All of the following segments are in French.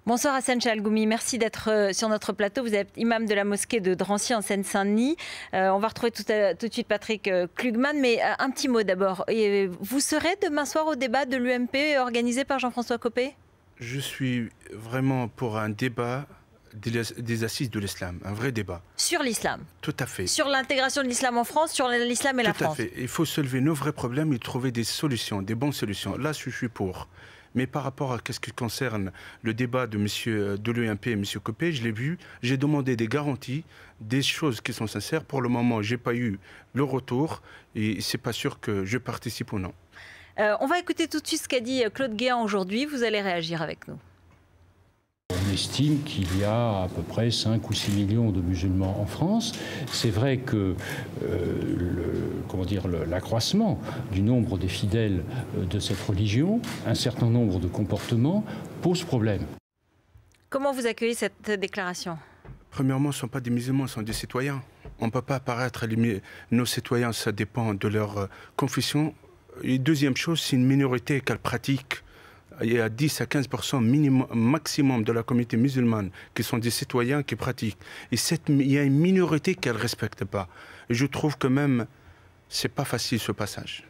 Bonsoir Hassan Chalgoumi, merci d'être sur notre plateau. Vous êtes imam de la mosquée de Drancy en Seine-Saint-Denis. On va retrouver tout de suite Patrick Klugman, mais un petit mot d'abord. Vous serez demain soir au débat de l'UMP organisé par Jean-François Copé? Je suis vraiment pour un débat des assises de l'islam, un vrai débat. Sur l'islam? Tout à fait. Sur l'intégration de l'islam en France, sur l'islam et la France? Tout à fait. Il faut soulever nos vrais problèmes et trouver des solutions, des bonnes solutions. Là, je suis pour. Mais par rapport à ce qui concerne le débat de l'UMP et M. Copé, je l'ai vu, j'ai demandé des garanties, des choses qui sont sincères. Pour le moment, je n'ai pas eu le retour et c'est pas sûr que je participe ou non. On va écouter tout de suite ce qu'a dit Claude Guéant aujourd'hui. Vous allez réagir avec nous. On estime qu'il y a à peu près 5 ou 6 millions de musulmans en France. C'est vrai que l'accroissement du nombre des fidèles de cette religion, un certain nombre de comportements, pose problème. Comment vous accueillez cette déclaration? Premièrement, ce ne sont pas des musulmans, ce sont des citoyens. On ne peut pas apparaître nos citoyens, ça dépend de leur confession. Et deuxième chose, c'est une minorité qu'elle pratique. Il y a 10 à 15% minimum, maximum de la communauté musulmane qui sont des citoyens qui pratiquent. Et il y a une minorité qu'elle ne respecte pas. Et je trouve que même, ce n'est pas facile ce passage.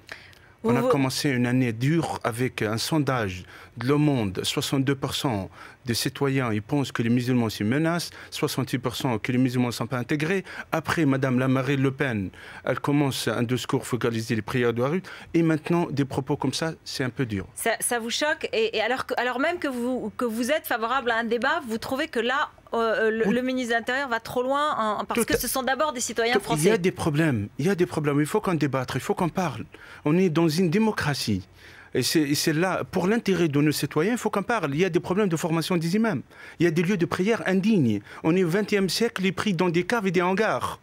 On a commencé une année dure avec un sondage de Le Monde. 62% des citoyens ils pensent que les musulmans s'y menacent, 68% que les musulmans ne sont pas intégrés. Après, Mme Marine Le Pen, elle commence un discours focalisé les prières de la rue. Et maintenant, des propos comme ça, c'est un peu dur. Ça vous choque? Et alors même que vous êtes favorable à un débat, vous trouvez que là, le ministre de l'Intérieur va trop loin parce que ce sont d'abord des citoyens français. Il y a des problèmes. Il faut qu'on débatte, il faut qu'on parle. On est dans une démocratie. Et c'est là, pour l'intérêt de nos citoyens, il faut qu'on parle. Il y a des problèmes de formation des imams. Il y a des lieux de prière indignes. On est au XXe siècle, les pris dans des caves et des hangars.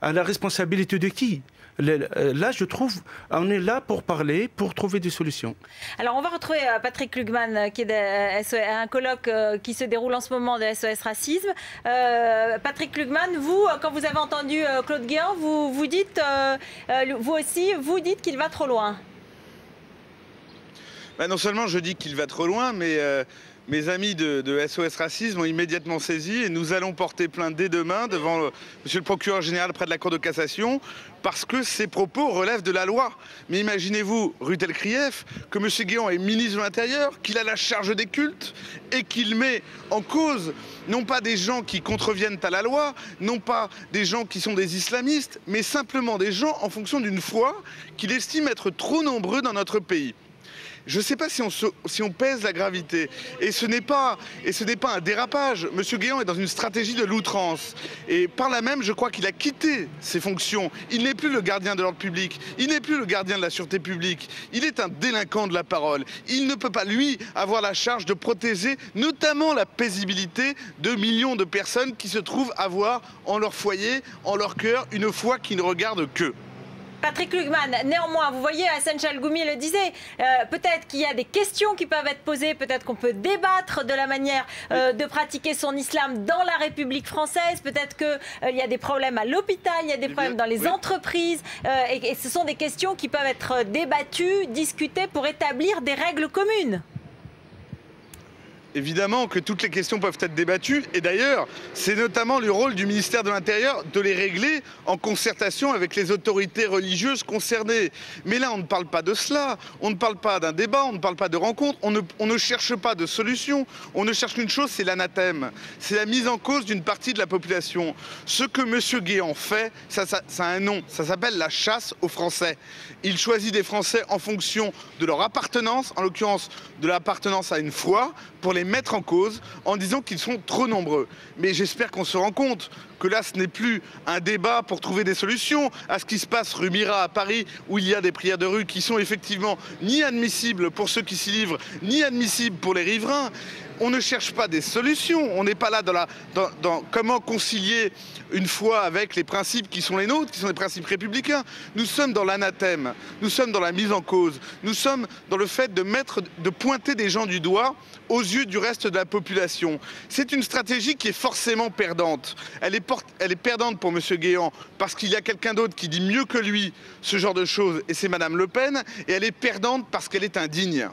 À la responsabilité de qui? Là, je trouve, on est là pour parler, pour trouver des solutions. Alors, on va retrouver Patrick Klugman, qui est un colloque qui se déroule en ce moment de SOS Racisme. Patrick Klugman, vous, quand vous avez entendu Claude Guéant, vous dites, vous aussi, vous dites qu'il va trop loin. Non seulement je dis qu'il va trop loin, mais mes amis de SOS Racisme ont immédiatement saisi et nous allons porter plainte dès demain devant monsieur le procureur général près de la Cour de cassation parce que ces propos relèvent de la loi. Mais imaginez-vous, rue Telcrieff, que M. Guéant est ministre de l'Intérieur, qu'il a la charge des cultes et qu'il met en cause non pas des gens qui contreviennent à la loi, non pas des gens qui sont des islamistes, mais simplement des gens en fonction d'une foi qu'il estime être trop nombreux dans notre pays. Je ne sais pas si on pèse la gravité. Et ce n'est pas un dérapage. Monsieur Guéant est dans une stratégie de l'outrance. Et par là même, je crois qu'il a quitté ses fonctions. Il n'est plus le gardien de l'ordre public. Il n'est plus le gardien de la sûreté publique. Il est un délinquant de la parole. Il ne peut pas, lui, avoir la charge de protéger notamment la paisibilité de millions de personnes qui se trouvent avoir en leur foyer, en leur cœur, une foi qui ne regarde qu'eux. Patrick Klugman, néanmoins, vous voyez, Hassan Chalgoumi le disait, peut-être qu'il y a des questions qui peuvent être posées, peut-être qu'on peut débattre de la manière de pratiquer son islam dans la République française, peut-être qu'il y a des problèmes à l'hôpital, il y a des problèmes dans les entreprises, et ce sont des questions qui peuvent être débattues, discutées pour établir des règles communes. Évidemment que toutes les questions peuvent être débattues et d'ailleurs, c'est notamment le rôle du ministère de l'Intérieur de les régler en concertation avec les autorités religieuses concernées. Mais là, on ne parle pas de cela, on ne parle pas d'un débat, on ne parle pas de rencontre, on ne cherche pas de solution. On ne cherche qu'une chose, c'est l'anathème. C'est la mise en cause d'une partie de la population. Ce que M. Guéant fait, ça a un nom, ça s'appelle la chasse aux Français. Il choisit des Français en fonction de leur appartenance, en l'occurrence de l'appartenance à une foi, pour les mettre en cause en disant qu'ils sont trop nombreux. Mais j'espère qu'on se rend compte que là, ce n'est plus un débat pour trouver des solutions à ce qui se passe rue Mira à Paris, où il y a des prières de rue qui sont effectivement ni admissibles pour ceux qui s'y livrent, ni admissibles pour les riverains. On ne cherche pas des solutions, on n'est pas là dans comment concilier une foi avec les principes qui sont les nôtres, qui sont des principes républicains. Nous sommes dans l'anathème, nous sommes dans la mise en cause, nous sommes dans le fait de pointer des gens du doigt aux yeux du reste de la population. C'est une stratégie qui est forcément perdante. Elle est perdante pour M. Guéant parce qu'il y a quelqu'un d'autre qui dit mieux que lui ce genre de choses, et c'est Mme Le Pen, et elle est perdante parce qu'elle est indigne.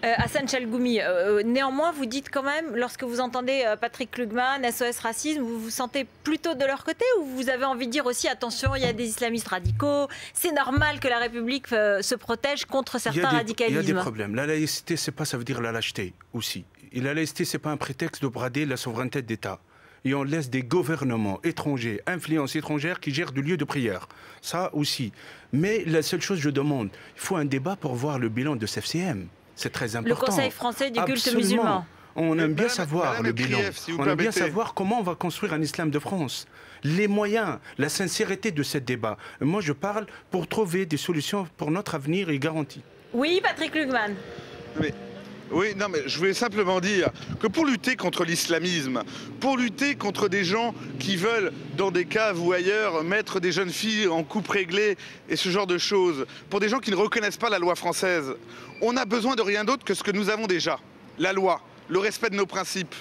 Hassan Chalgoumi, néanmoins, vous dites quand même, lorsque vous entendez Patrick Klugman, SOS Racisme, vous vous sentez plutôt de leur côté ou vous avez envie de dire aussi, attention, il y a des islamistes radicaux, c'est normal que la République se protège contre certains radicalismes? Il y a des problèmes. La laïcité, ça veut dire la lâcheté aussi. Et la laïcité, ce n'est pas un prétexte de brader la souveraineté d'État. Et on laisse des gouvernements étrangers, influences étrangères qui gèrent des lieux de prière. Ça aussi. Mais la seule chose que je demande, il faut un débat pour voir le bilan de CFCM. C'est très important. Le Conseil français du culte musulman. On aime bien savoir le bilan. On aime bien savoir comment on va construire un islam de France. Les moyens, la sincérité de ce débat. Moi, je parle pour trouver des solutions pour notre avenir et garantie. Oui, Patrick Klugman. Oui, non, mais je voulais simplement dire que pour lutter contre l'islamisme, pour lutter contre des gens qui veulent, dans des caves ou ailleurs, mettre des jeunes filles en coupe réglée et ce genre de choses, pour des gens qui ne reconnaissent pas la loi française, on a besoin de rien d'autre que ce que nous avons déjà, la loi, le respect de nos principes.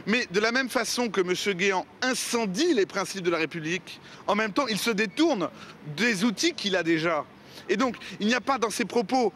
Mais de la même façon que M. Guéant incendie les principes de la République, en même temps, il se détourne des outils qu'il a déjà. Et donc, il n'y a pas dans ses propos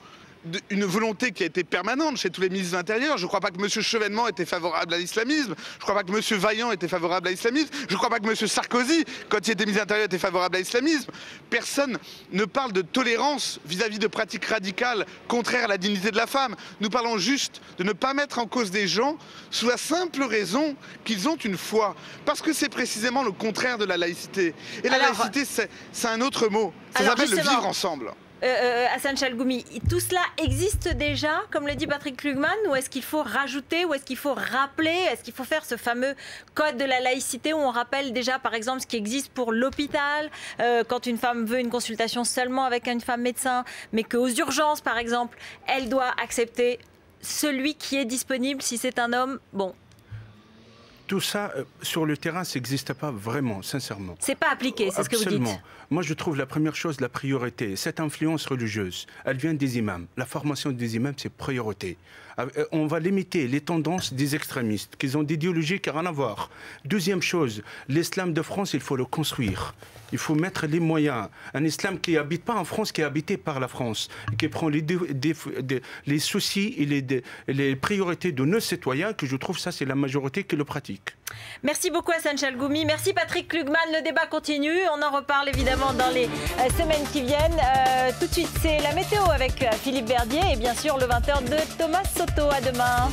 une volonté qui a été permanente chez tous les ministres de l'Intérieur. Je ne crois pas que M. Chevènement était favorable à l'islamisme. Je ne crois pas que M. Vaillant était favorable à l'islamisme. Je ne crois pas que M. Sarkozy, quand il était ministre de l'Intérieur, était favorable à l'islamisme. Personne ne parle de tolérance vis-à-vis de pratiques radicales contraires à la dignité de la femme. Nous parlons juste de ne pas mettre en cause des gens sous la simple raison qu'ils ont une foi. Parce que c'est précisément le contraire de la laïcité. Et la laïcité, c'est un autre mot. Ça s'appelle le vivre ensemble. Hassan Chalgoumi, tout cela existe déjà, comme le dit Patrick Klugman, ou est-ce qu'il faut rajouter, ou est-ce qu'il faut rappeler, est-ce qu'il faut faire ce fameux code de la laïcité où on rappelle déjà, par exemple, ce qui existe pour l'hôpital, quand une femme veut une consultation seulement avec une femme médecin, mais qu'aux urgences, par exemple, elle doit accepter celui qui est disponible si c'est un homme, bon. Tout ça, sur le terrain, ça n'existe pas vraiment, sincèrement. C'est pas appliqué, c'est ce que vous dites. Moi, je trouve la première chose, la priorité. Cette influence religieuse, elle vient des imams. La formation des imams, c'est priorité. On va limiter les tendances des extrémistes, qui ont des idéologies qui n'ont rien à voir. Deuxième chose, l'islam de France, il faut le construire. Il faut mettre les moyens. Un islam qui n'habite pas en France, qui est habité par la France, qui prend les soucis et les priorités de nos citoyens, que je trouve ça, c'est la majorité qui le pratique. Merci beaucoup Hassan Chalgoumi. Merci Patrick Klugman. Le débat continue. On en reparle évidemment dans les semaines qui viennent. Tout de suite, c'est la météo avec Philippe Verdier et bien sûr le 20h de Thomas Soto. À demain.